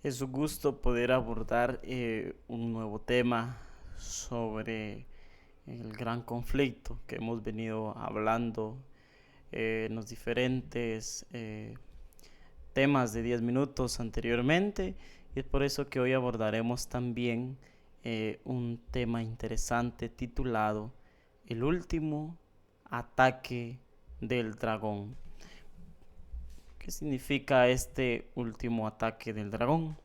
Es un gusto poder abordar un nuevo tema sobre el gran conflicto que hemos venido hablando en los diferentes temas de 10 minutos anteriormente, y es por eso que hoy abordaremos también un tema interesante titulado El último ataque del dragón. ¿Qué significa este último ataque del dragón?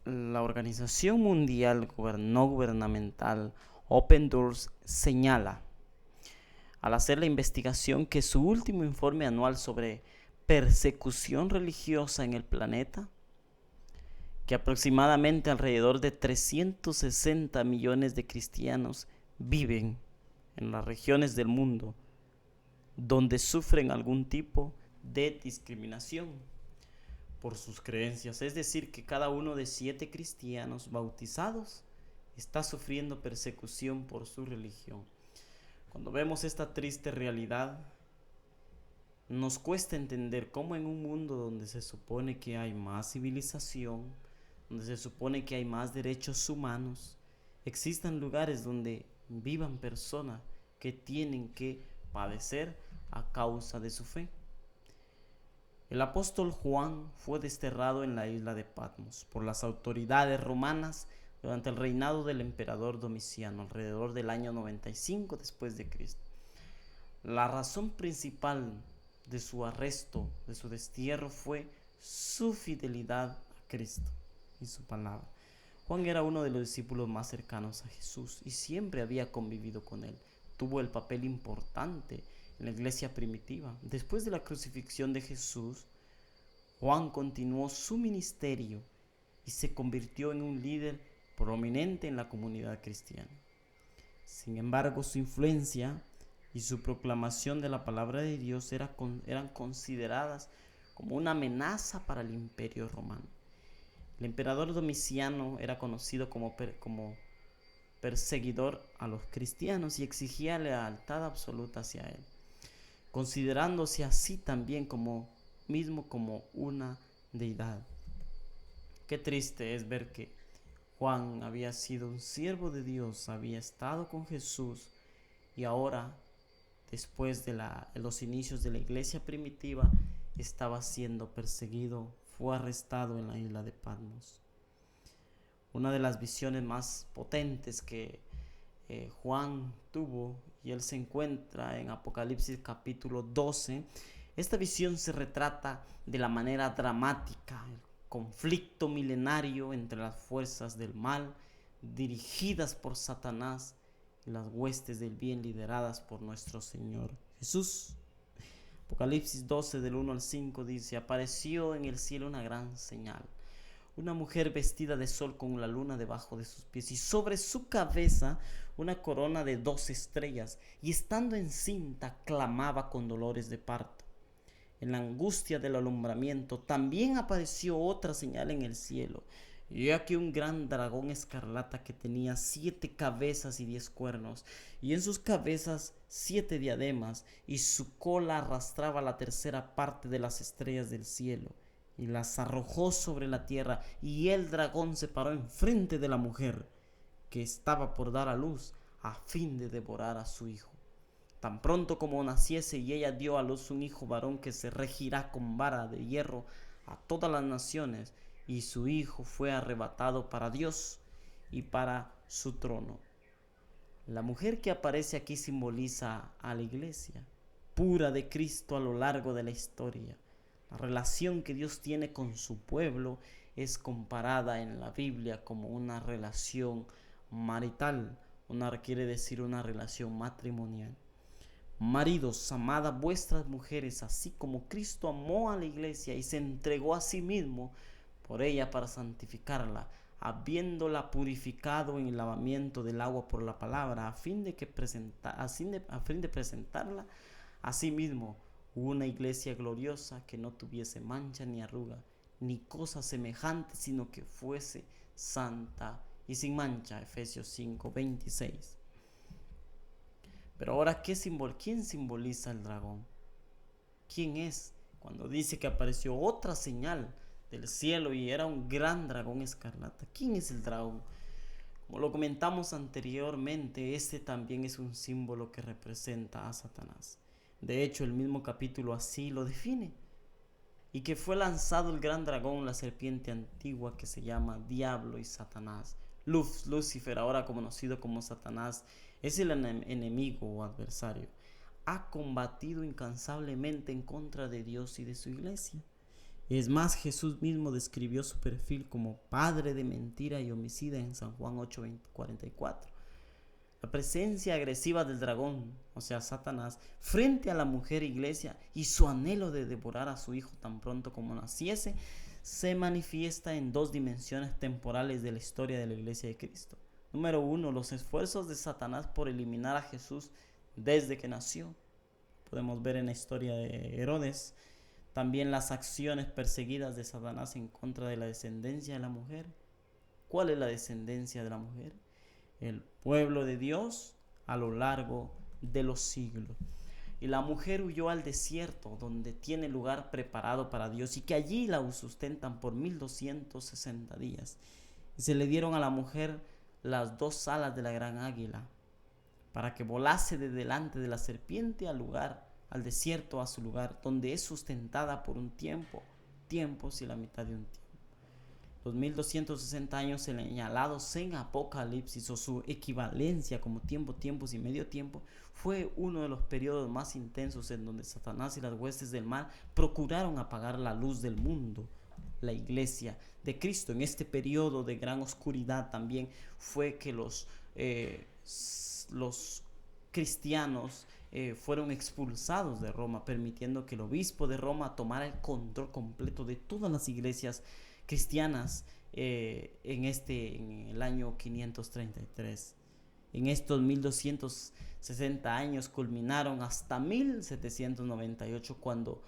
La Organización Mundial No Gubernamental Open Doors señala, al hacer la investigación, que su último informe anual sobre persecución religiosa en el planeta, que aproximadamente alrededor de 360 millones de cristianos viven en las regiones del mundo donde sufren algún tipo de discriminación por sus creencias. Es decir, que cada uno de 7 cristianos bautizados está sufriendo persecución por su religión. Cuando vemos esta triste realidad, nos cuesta entender cómo en un mundo donde se supone que hay más civilización, donde se supone que hay más derechos humanos, existan lugares donde vivan personas que tienen que padecer a causa de su fe. El apóstol Juan fue desterrado en la isla de Patmos por las autoridades romanas durante el reinado del emperador Domiciano, alrededor del año 95 después de Cristo. La razón principal de su arresto, de su destierro, fue su fidelidad a Cristo y su palabra. Juan era uno de los discípulos más cercanos a Jesús y siempre había convivido con él. Tuvo el papel importante en la iglesia primitiva. Después de la crucifixión de Jesús, Juan continuó su ministerio y se convirtió en un líder prominente en la comunidad cristiana. Sin embargo, su influencia y su proclamación de la palabra de Dios eran consideradas como una amenaza para el imperio romano. El emperador Domiciano era conocido como perseguidor a los cristianos y exigía lealtad absoluta hacia él, considerándose así también como una deidad. Qué triste es ver que Juan había sido un siervo de Dios, había estado con Jesús y ahora, después de los inicios de la iglesia primitiva, estaba siendo perseguido, fue arrestado en la isla de Patmos. Una de las visiones más potentes que Juan tuvo, y él se encuentra en Apocalipsis capítulo 12. Esta visión se retrata de la manera dramática, el conflicto milenario entre las fuerzas del mal dirigidas por Satanás y las huestes del bien lideradas por nuestro Señor Jesús. Apocalipsis 12 del 1 al 5 dice: apareció en el cielo una gran señal, una mujer vestida de sol con la luna debajo de sus pies y sobre su cabeza una corona de 2 estrellas, y estando encinta clamaba con dolores de parto. En la angustia del alumbramiento también apareció otra señal en el cielo, y aquí un gran dragón escarlata que tenía 7 cabezas y 10 cuernos, y en sus cabezas 7 diademas, y su cola arrastraba la tercera parte de las estrellas del cielo y las arrojó sobre la tierra, y el dragón se paró enfrente de la mujer que estaba por dar a luz, a fin de devorar a su hijo. Tan pronto como naciese, y ella dio a luz un hijo varón que se regirá con vara de hierro a todas las naciones, y su hijo fue arrebatado para Dios y para su trono. La mujer que aparece aquí simboliza a la iglesia pura de Cristo a lo largo de la historia. La relación que Dios tiene con su pueblo es comparada en la Biblia como una relación marital, quiere decir una relación matrimonial. Maridos, amad a vuestras mujeres, así como Cristo amó a la iglesia y se entregó a sí mismo por ella para santificarla, habiéndola purificado en el lavamiento del agua por la palabra, a fin de presentarla a sí mismo una iglesia gloriosa, que no tuviese mancha ni arruga, ni cosa semejante, sino que fuese santa y sin mancha. Efesios 5:26. Pero ahora, ¿quién simboliza el dragón? ¿Quién es? Cuando dice que apareció otra señal del cielo y era un gran dragón escarlata. ¿Quién es el dragón? Como lo comentamos anteriormente, este también es un símbolo que representa a Satanás. De hecho, el mismo capítulo así lo define. Y que fue lanzado el gran dragón, la serpiente antigua que se llama Diablo y Satanás. Lucifer, ahora conocido como Satanás, es el enemigo o adversario. Ha combatido incansablemente en contra de Dios y de su iglesia. Es más, Jesús mismo describió su perfil como padre de mentira y homicida en San Juan 8:44. La presencia agresiva del dragón, o sea, Satanás, frente a la mujer iglesia y su anhelo de devorar a su hijo tan pronto como naciese, se manifiesta en dos dimensiones temporales de la historia de la iglesia de Cristo. Número uno, los esfuerzos de Satanás por eliminar a Jesús desde que nació. Podemos ver en la historia de Herodes. También las acciones perseguidas de Satanás en contra de la descendencia de la mujer. ¿Cuál es la descendencia de la mujer? El pueblo de Dios a lo largo de los siglos. Y la mujer huyó al desierto, donde tiene lugar preparado para Dios, y que allí la sustentan por 1260 días. Y se le dieron a la mujer las dos alas de la gran águila, para que volase de delante de la serpiente al desierto, a su lugar, donde es sustentada por un tiempos y la mitad de un tiempo. Los 1260 años señalados en Apocalipsis, o su equivalencia como tiempos y medio tiempo, fue uno de los periodos más intensos en donde Satanás y las huestes del mal procuraron apagar la luz del mundo. La iglesia de Cristo en este periodo de gran oscuridad también fue que los cristianos fueron expulsados de Roma, permitiendo que el obispo de Roma tomara el control completo de todas las iglesias cristianas en el año 533. En estos 1260 años culminaron hasta 1798, cuando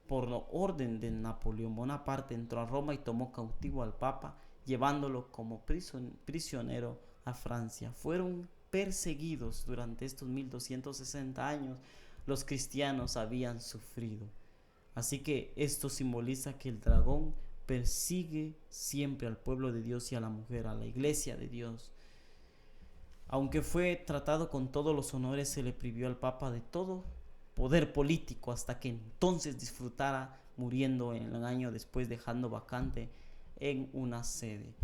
por orden de Napoleón Bonaparte entró a Roma y tomó cautivo al Papa, llevándolo como prisionero a Francia. Fueron perseguidos durante estos 1260 años. Los cristianos habían sufrido. Así que esto simboliza que el dragón persigue siempre al pueblo de Dios y a la mujer, a la iglesia de Dios. Aunque fue tratado con todos los honores, se le privió al Papa de todo poder político hasta que entonces disfrutara, muriendo en un año después, dejando vacante en una sede.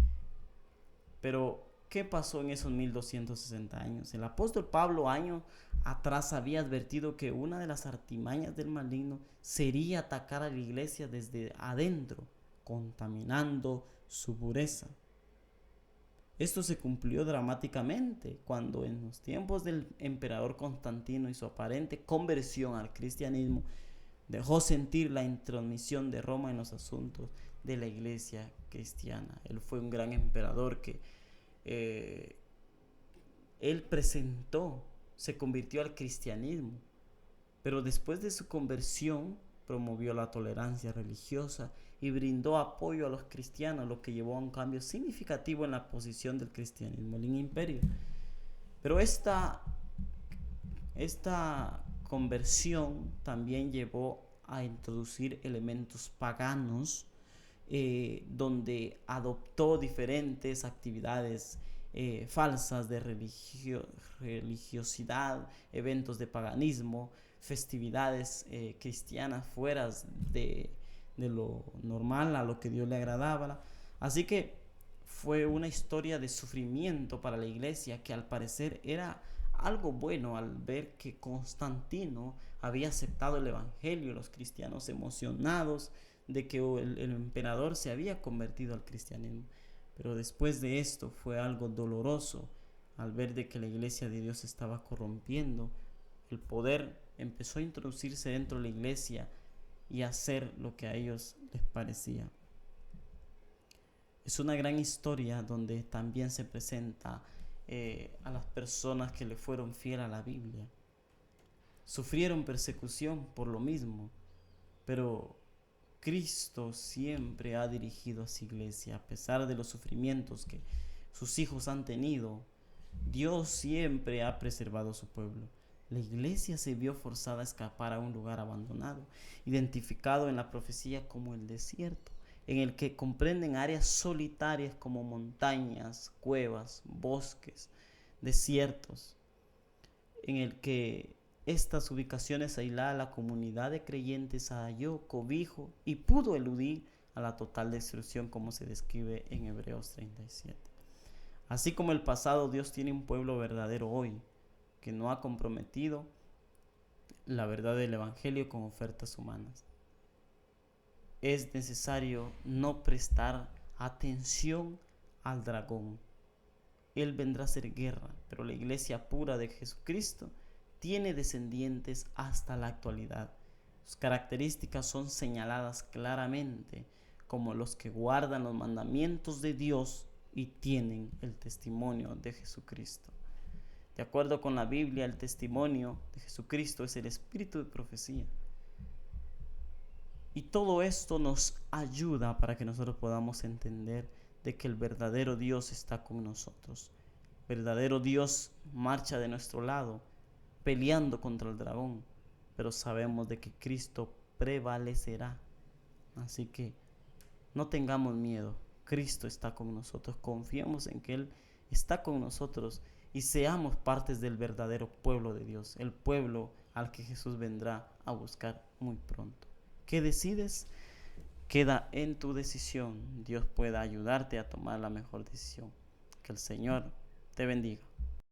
Pero ¿qué pasó en esos 1260 años? El apóstol Pablo años atrás había advertido que una de las artimañas del maligno sería atacar a la iglesia desde adentro, contaminando su pureza. Esto se cumplió dramáticamente cuando en los tiempos del emperador Constantino y su aparente conversión al cristianismo dejó sentir la intromisión de Roma en los asuntos de la iglesia cristiana. Él fue un gran emperador que él se convirtió al cristianismo, pero después de su conversión promovió la tolerancia religiosa y brindó apoyo a los cristianos, lo que llevó a un cambio significativo en la posición del cristianismo en el imperio. Pero esta conversión también llevó a introducir elementos paganos, donde adoptó diferentes actividades falsas de religiosidad, eventos de paganismo, festividades cristianas fuera de lo normal, a lo que Dios le agradaba. Así que fue una historia de sufrimiento para la iglesia, que al parecer era algo bueno al ver que Constantino había aceptado el evangelio, los cristianos emocionados de que el emperador se había convertido al cristianismo. Pero después de esto fue algo doloroso al ver de que la iglesia de Dios estaba corrompiendo. El poder empezó a introducirse dentro de la iglesia y hacer lo que a ellos les parecía. Es una gran historia donde también se presenta a las personas que le fueron fieles a la Biblia. Sufrieron persecución por lo mismo, pero Cristo siempre ha dirigido a su iglesia. A pesar de los sufrimientos que sus hijos han tenido, Dios siempre ha preservado a su pueblo. La iglesia se vio forzada a escapar a un lugar abandonado, identificado en la profecía como el desierto. en el que comprenden áreas solitarias como montañas, cuevas, bosques, desiertos, en el que estas ubicaciones aisladas la comunidad de creyentes halló cobijo y pudo eludir a la total destrucción como se describe en Hebreos 37. Así como el pasado, Dios tiene un pueblo verdadero hoy, que no ha comprometido la verdad del Evangelio con ofertas humanas. Es necesario no prestar atención al dragón. Él vendrá a hacer guerra, pero la iglesia pura de Jesucristo tiene descendientes hasta la actualidad. Sus características son señaladas claramente como los que guardan los mandamientos de Dios y tienen el testimonio de Jesucristo. De acuerdo con la Biblia, el testimonio de Jesucristo es el espíritu de profecía. Y todo esto nos ayuda para que nosotros podamos entender de que el verdadero Dios está con nosotros. El verdadero Dios marcha de nuestro lado, peleando contra el dragón, pero sabemos de que Cristo prevalecerá. Así que no tengamos miedo, Cristo está con nosotros, confiemos en que Él está con nosotros y seamos partes del verdadero pueblo de Dios, el pueblo al que Jesús vendrá a buscar muy pronto. ¿Qué decides? Queda en tu decisión. Dios pueda ayudarte a tomar la mejor decisión. Que el Señor te bendiga.